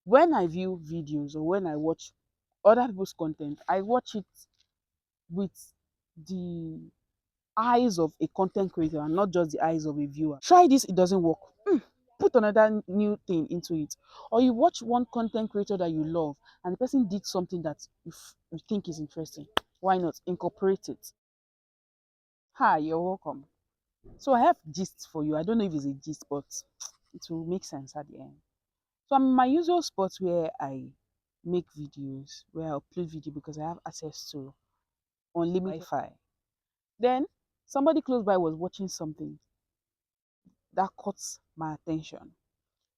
When I view videos or when I watch other people's content, I watch it with the eyes of a content creator and not just the eyes of a viewer. Try this, it doesn't work. Put another new thing into it. Or you watch one content creator that you love and the person did something that you think is interesting. Why not incorporate it? Hi, you're welcome. So I have gist for you. I don't know if it's a gist, but it will make sense at the end. So I'm in my usual spot where I make videos, where I upload video because I have access to unlimited Wi-Fi. Then somebody close by was watching something that caught my attention.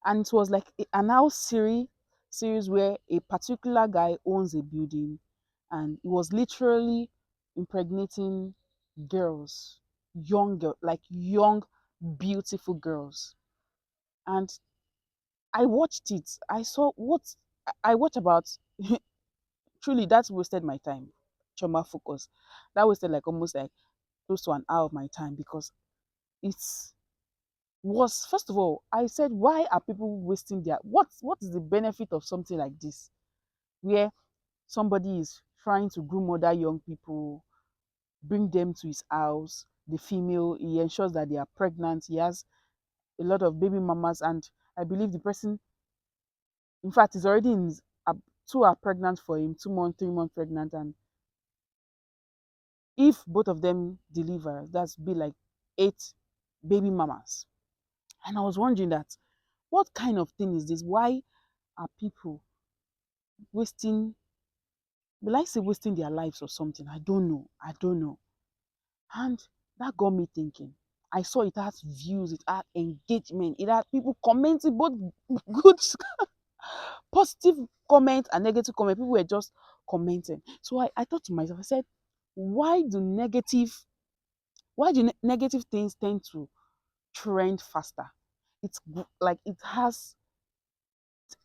And it was like an house series where a particular guy owns a building and he was literally impregnating girls, like young, beautiful girls. And I watched it. I saw what I watched about. Truly, that's wasted my time. Trauma focus. That wasted like almost like close to an hour of my time because it's was first of all, I said, why are people wasting their what is the benefit of something like this? Where somebody is trying to groom other young people, bring them to his house, the female, he ensures that they are pregnant, he has a lot of baby mamas, and I believe the person, in fact, is already in two are pregnant for him, 2 months, 3 months pregnant, and if both of them deliver, that's be like 8 baby mamas. And I was wondering that what kind of thing is this? Why are people wasting, will I say wasting their lives or something? I don't know. I don't know. And that got me thinking. I saw it had views, it had engagement, it had people commenting, both good, positive comments and negative comments. People were just commenting. So I thought to myself, I said, why do negative things tend to trend faster? It's like it has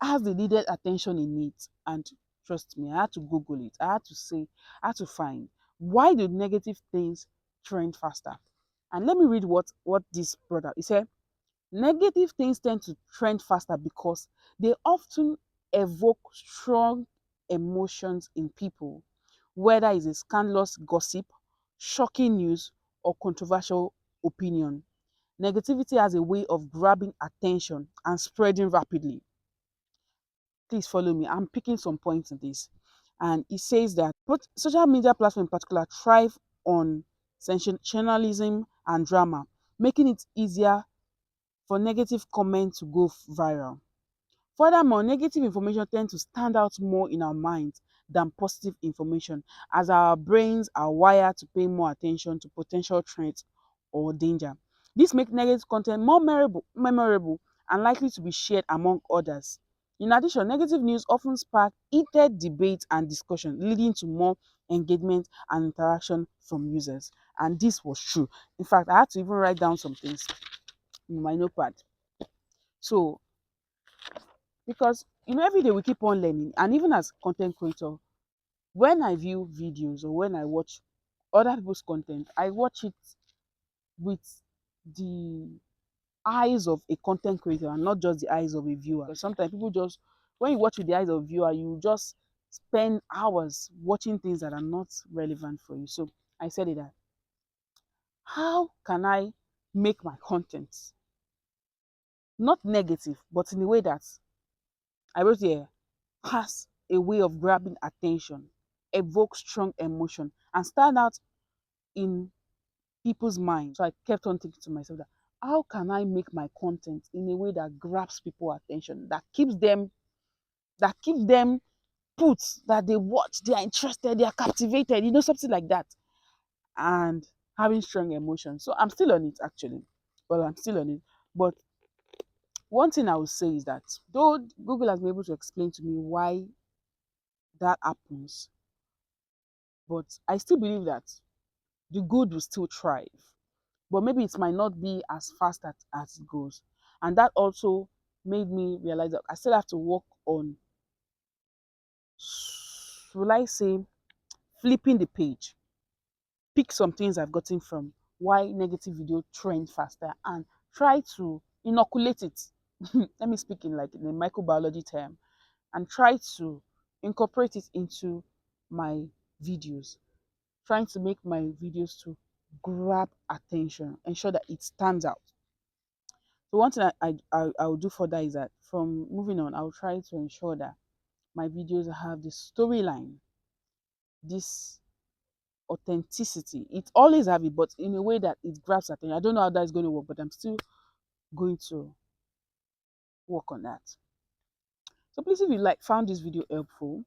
the needed attention in it. And trust me, I had to Google it. I had to find why do negative things trend faster. And let me read what this brother he said. Negative things tend to trend faster because they often evoke strong emotions in people, whether it's a scandalous gossip, shocking news, or controversial opinion. Negativity has a way of grabbing attention and spreading rapidly. Please follow me. I'm picking some points in this. And it says that but social media platforms in particular thrive on sensationalism and drama, making it easier for negative comments to go viral. Furthermore, negative information tends to stand out more in our minds than positive information, as our brains are wired to pay more attention to potential threats or danger. This makes negative content more memorable and likely to be shared among others. In addition, negative news often spark heated debate and discussion, leading to more engagement and interaction from users. And this was true. In fact, I had to even write down some things in my notepad. So, because every day we keep on learning, and even as content creator, when I view videos or when I watch other people's content, I watch it with the eyes of a content creator and not just the eyes of a viewer. Because sometimes people just, when you watch with the eyes of a viewer, you just spend hours watching things that are not relevant for you. So I said it that how can I make my content not negative, but in a way that I wrote here has a way of grabbing attention, evoke strong emotion, and stand out in people's minds. So I kept on thinking to myself that how can I make my content in a way that grabs people's attention, that keeps them put, that they watch, they are interested, they are captivated, something like that, and having strong emotions. So I'm still on it actually. Well, I'm still on it. But one thing I would say is that though Google has been able to explain to me why that happens, but I still believe that the good will still thrive. But maybe it might not be as fast as it goes. And that also made me realize that I still have to work on, will I say, flipping the page. Pick some things I've gotten from why negative video trend faster and try to inoculate it. Let me speak in like in a microbiology term. and try to incorporate it into my videos, trying to make my videos to grab attention, ensure that it stands out. So one thing I will do further is that from moving on, I'll try to ensure that my videos have this storyline, this authenticity. It always have it, but in a way that it grabs attention. I don't know how that is going to work, but I'm still going to work on that. So please, if you like found this video helpful,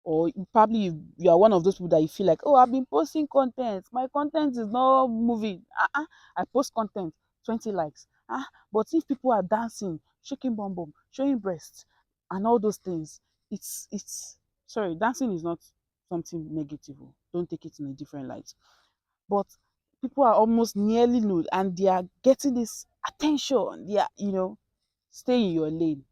or probably you are one of those people that you feel like, oh, I've been posting content, my content is not moving. I post content, 20 likes. But if people are dancing, shaking bum bum, showing breasts, and all those things, it's sorry, dancing is not something negative. Don't take it in a different light. But people are almost nearly nude and they are getting this attention. They are, stay in your lane.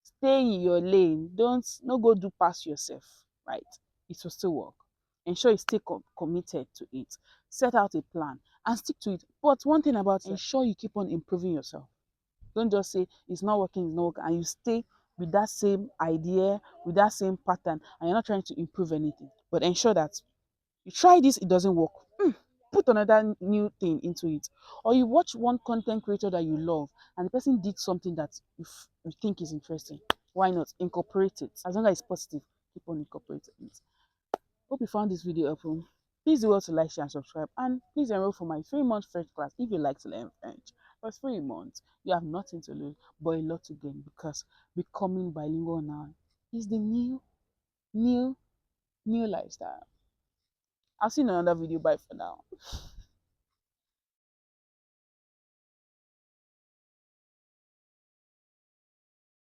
Stay in your lane. Don't no go do past yourself, right? It will still work. Ensure you stay committed to it. Set out a plan and stick to it. But one thing about ensure you keep on improving yourself. Don't just say it's not working, it's not working, and you stay with that same idea, with that same pattern, and you're not trying to improve anything. But ensure that you try this, it doesn't work. Put another new thing into it. Or you watch one content creator that you love and the person did something that you think is interesting. Why not? Incorporate it. As long as it's positive, keep on incorporating it. Hope you found this video helpful. Please do well to like, share, and subscribe. And please enroll for my 3-month French class if you like to learn French. For 3 months, you have nothing to lose, but a lot to gain, because becoming bilingual now is the new lifestyle. I'll see you in another video. Bye for now.